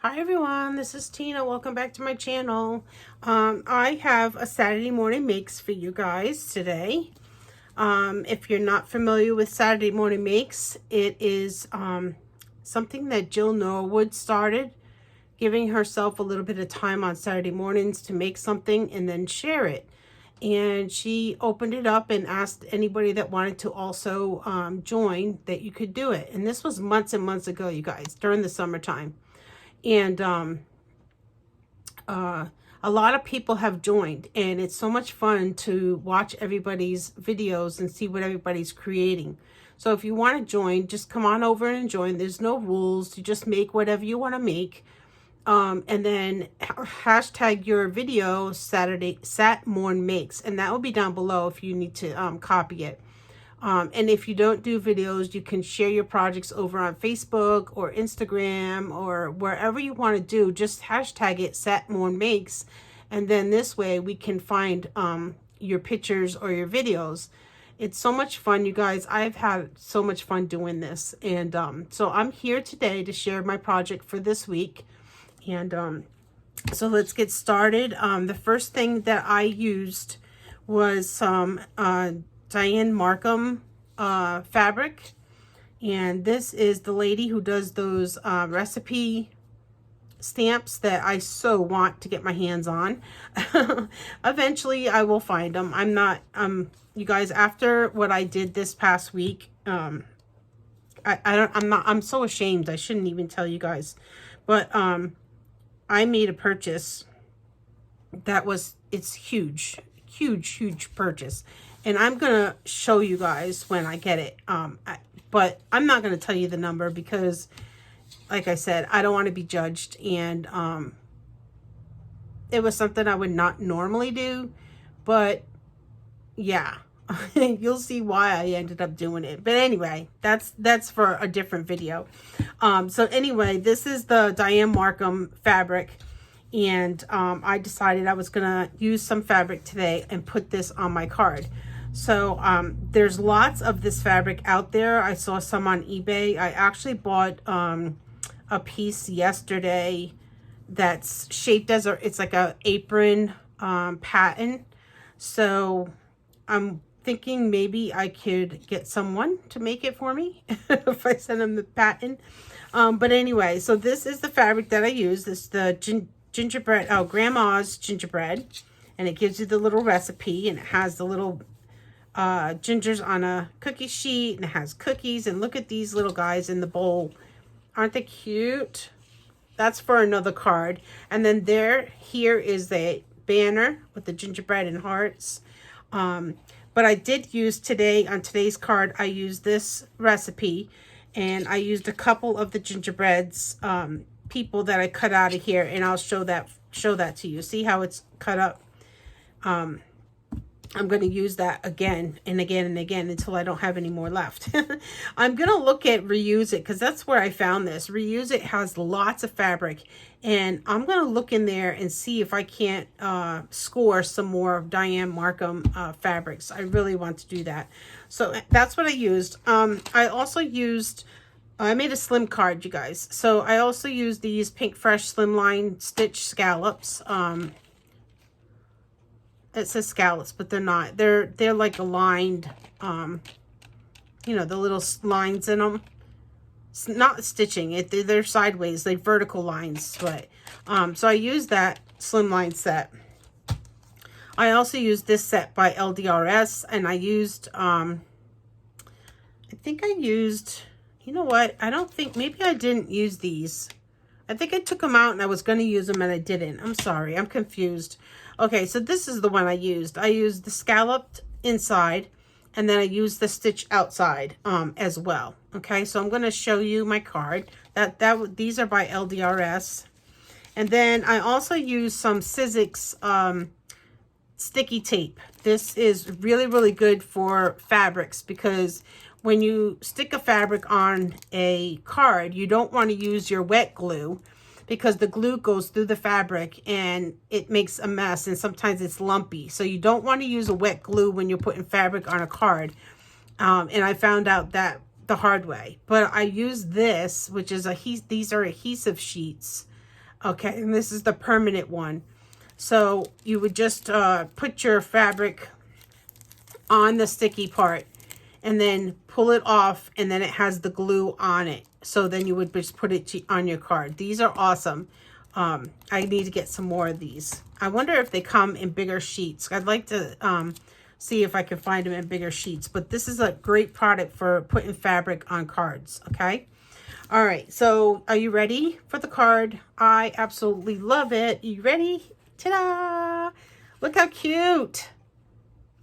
Hi everyone, this is Tina. Welcome back to my channel. I have a Saturday morning makes for you guys today. If you're not familiar with Saturday morning makes, it is something that Jill Norwood started, giving herself a little bit of time on Saturday mornings to make something and then share it. And she opened it up and asked anybody that wanted to also join that you could do it. And this was months and months ago, you guys, during the summertime. And a lot of people have joined, and it's so much fun to watch everybody's videos and see what everybody's creating. So if you want to join, just come on over and join. There's no rules. You just make whatever you want to make. And then hashtag your video Sat Morn Makes, and that will be down below if you need to copy it. And if you don't do videos, you can share your projects over on Facebook or Instagram or wherever you want to do. Just hashtag it Satmorn Makes. And then this way we can find your pictures or your videos. It's so much fun, you guys. I've had so much fun doing this. And so I'm here today to share my project for this week. And so let's get started. The first thing that I used was some Diane Markham fabric, and this is the lady who does those recipe stamps that I so want to get my hands on. Eventually I will find them. You guys, after what I did this past week, I'm so ashamed. I shouldn't even tell you guys, but I made a purchase that it's huge purchase, and I'm gonna show you guys when I get it. But I'm not gonna tell you the number because, like I said, I don't want to be judged, and it was something I would not normally do, but yeah. You'll see why I ended up doing it. But anyway, that's for a different video. So anyway, this is the Diane Markham fabric. And I decided I was going to use some fabric today and put this on my card. So there's lots of this fabric out there. I saw some on eBay. I actually bought a piece yesterday that's shaped as it's like a apron pattern. So I'm thinking maybe I could get someone to make it for me if I send them the pattern. But anyway, so this is the fabric that I use. This is the gingerbread, grandma's gingerbread, and it gives you the little recipe, and it has the little gingers on a cookie sheet, and it has cookies, and look at these little guys in the bowl. Aren't they cute? That's for another card. And then here is the banner with the gingerbread and hearts. But I did use on today's card, I used this recipe, and I used a couple of the gingerbreads people that I cut out of here, and I'll show that to you. See how it's cut up? I'm going to use that again and again and again until I don't have any more left. I'm going to look at Reuse It because that's where I found this. Reuse It has lots of fabric, and I'm going to look in there and see if I can't score some more of Diane Markham fabrics. I really want to do that. So that's what I used. I made a slim card, you guys. So I also used these Pink Fresh Slimline Stitch Scallops. It says scallops, but they're not. They're like aligned, you know, the little lines in them. It's not stitching. They're sideways, like vertical lines. But so I used that slimline set. I also used this set by LDRS, and I used, I think I used, you know what? I don't think, maybe I didn't use these. I think I took them out and I was going to use them and I didn't. I'm sorry. I'm confused. Okay, so this is the one I used. I used the scalloped inside, and then I used the stitch outside as well. Okay, so I'm going to show you my card. These are by LDRS. And then I also used some Sizzix sticky tape. This is really, really good for fabrics because when you stick a fabric on a card, you don't want to use your wet glue because the glue goes through the fabric and it makes a mess, and sometimes it's lumpy. So you don't want to use a wet glue when you're putting fabric on a card. And I found out that the hard way. But I use this, which is these are adhesive sheets. Okay, and this is the permanent one. So you would just put your fabric on the sticky part and then pull it off, and then it has the glue on it. So then you would just put it on your card. These are awesome. I need to get some more of these. I wonder if they come in bigger sheets. I'd like to see if I can find them in bigger sheets. But this is a great product for putting fabric on cards, okay? All right, so are you ready for the card? I absolutely love it. You ready? Ta-da! Look how cute.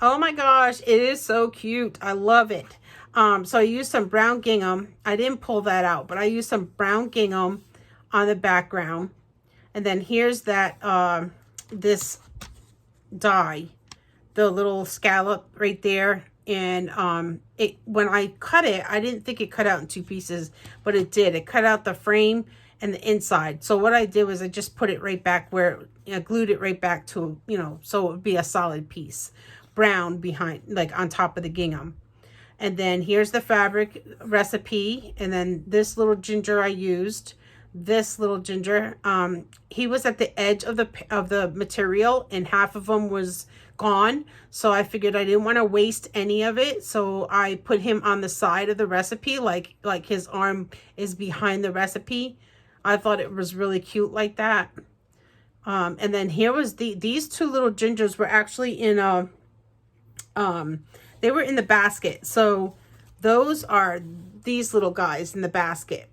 Oh my gosh, it is so cute. I love it. So I used some brown gingham. I didn't pull that out, but I used some brown gingham on the background. And then here's that, this die, the little scallop right there. And when I cut it, I didn't think it cut out in two pieces, but it did. It cut out the frame and the inside. So what I did was I just put it right back where, glued it right back to, so it would be a solid piece. Brown behind, like on top of the gingham. And then here's the fabric recipe. And then this little ginger I used. This little ginger, he was at the edge of the material, and half of him was gone. So I figured I didn't want to waste any of it. So I put him on the side of the recipe, like his arm is behind the recipe. I thought it was really cute like that. And then here was these two little gingers were actually in a, they were in the basket. So those are these little guys in the basket.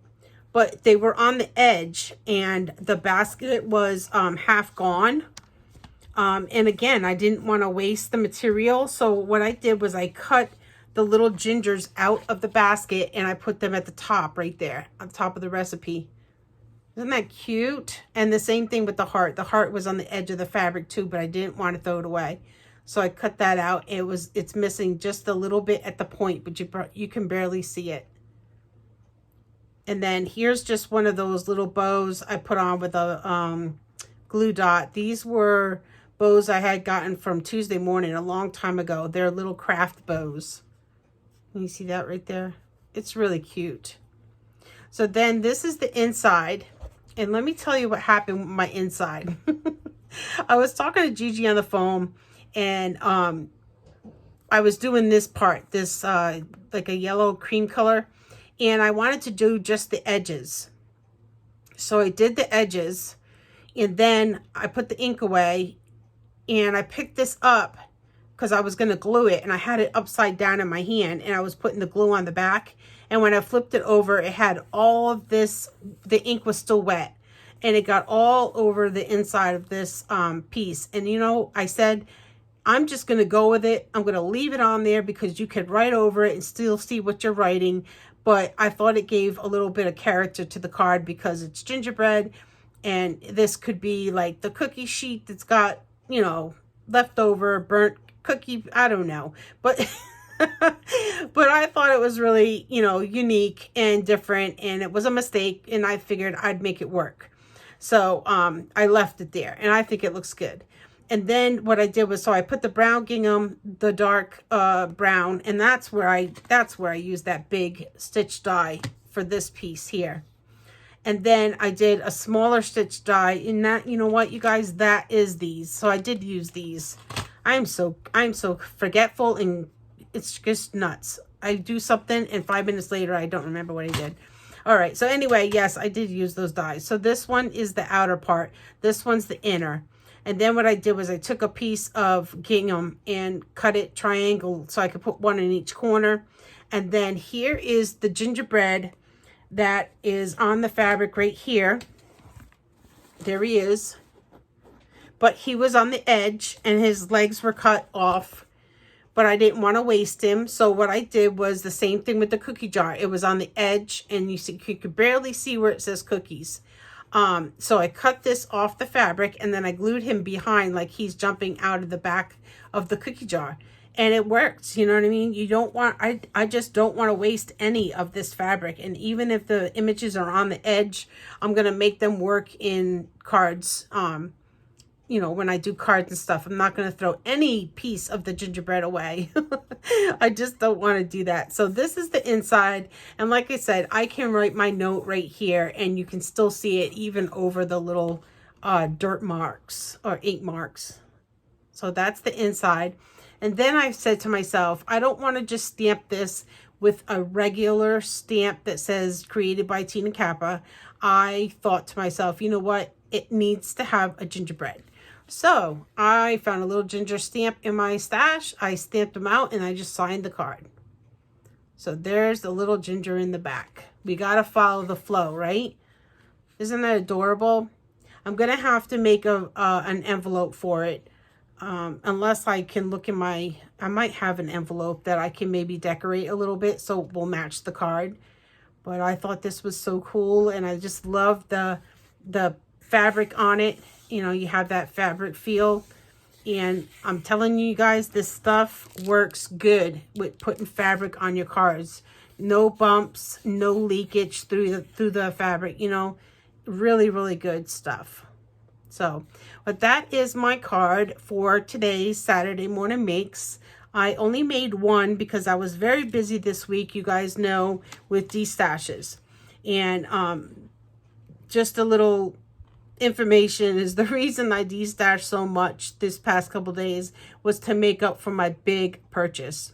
But they were on the edge, and the basket was half gone. And again, I didn't want to waste the material. So what I did was I cut the little gingers out of the basket, and I put them at the top right there, on top of the recipe. Isn't that cute? And the same thing with the heart. The heart was on the edge of the fabric too, but I didn't want to throw it away. So I cut that out. It's missing just a little bit at the point, but you can barely see it. And then here's just one of those little bows I put on with a glue dot. These were bows I had gotten from Tuesday Morning a long time ago. They're little craft bows. Can you see that right there? It's really cute. So then this is the inside. And let me tell you what happened with my inside. I was talking to Gigi on the phone, and I was doing this part, this like a yellow cream color. And I wanted to do just the edges. So I did the edges, and then I put the ink away, and I picked this up because I was going to glue it, and I had it upside down in my hand, and I was putting the glue on the back. And when I flipped it over, it had all of this, the ink was still wet, and it got all over the inside of this piece. And I said, I'm just going to go with it. I'm going to leave it on there because you could write over it and still see what you're writing. But I thought it gave a little bit of character to the card because it's gingerbread, and this could be like the cookie sheet that's got, leftover burnt cookie, I don't know. But but I thought it was really, unique and different, and it was a mistake, and I figured I'd make it work. So I left it there, and I think it looks good. And then what I did was, so I put the brown gingham, the dark brown, and that's where I used that big stitch die for this piece here. And then I did a smaller stitch die in that, you know what, you guys, that is these. So I did use these. I'm so forgetful, and it's just nuts. I do something, and 5 minutes later, I don't remember what I did. All right, so anyway, yes, I did use those dies. So this one is the outer part. This one's the inner. And then what I did was I took a piece of gingham and cut it triangle so I could put one in each corner. And then here is the gingerbread that is on the fabric right here. There he is. But he was on the edge, and his legs were cut off. But I didn't want to waste him. So what I did was the same thing with the cookie jar. It was on the edge, and you could barely see where it says cookies. So I cut this off the fabric, and then I glued him behind like he's jumping out of the back of the cookie jar. And it worked, you know what I mean? You don't want, I just don't want to waste any of this fabric. And even if the images are on the edge, I'm going to make them work in cards, you know, when I do cards and stuff, I'm not going to throw any piece of the gingerbread away. I just don't want to do that. So this is the inside. And like I said, I can write my note right here and you can still see it even over the little dirt marks or ink marks. So that's the inside. And then I said to myself, I don't want to just stamp this with a regular stamp that says created by Tina Kappa. I thought to myself, you know what? It needs to have a gingerbread. So I found a little ginger stamp in my stash. I stamped them out and I just signed the card. So there's the little ginger in the back. We got to follow the flow, right? Isn't that adorable? I'm going to have to make an envelope for it. Unless I can look in I might have an envelope that I can maybe decorate a little bit so it will match the card. But I thought this was so cool and I just love the fabric on it. You know, you have that fabric feel. And I'm telling you guys, this stuff works good with putting fabric on your cards. No bumps, no leakage through the fabric, you know. Really, really good stuff. So, but that is my card for today's Saturday morning makes. I only made one because I was very busy this week, you guys know, with destashes. And just a little information is the reason I destashed so much this past couple days was to make up for my big purchase.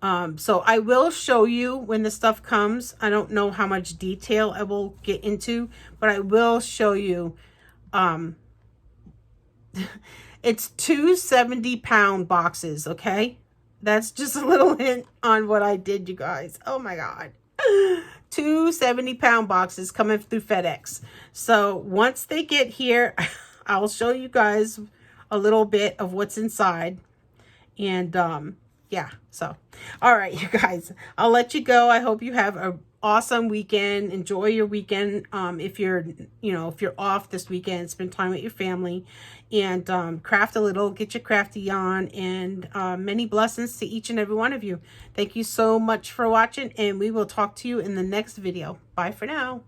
So I will show you when the stuff comes. I don't know how much detail I will get into, but I will show you. It's 2 70-pound boxes, okay? That's just a little hint on what I did, you guys. Oh my God. 2 70-pound boxes coming through FedEx. So once they get here, I'll show you guys a little bit of what's inside. And yeah, so all right, you guys, I'll let you go. I hope you have a awesome weekend. Enjoy your weekend. If you're off this weekend, spend time with your family and craft a little, get your crafty on, and many blessings to each and every one of you. Thank you so much for watching, and we will talk to you in the next video. Bye for now.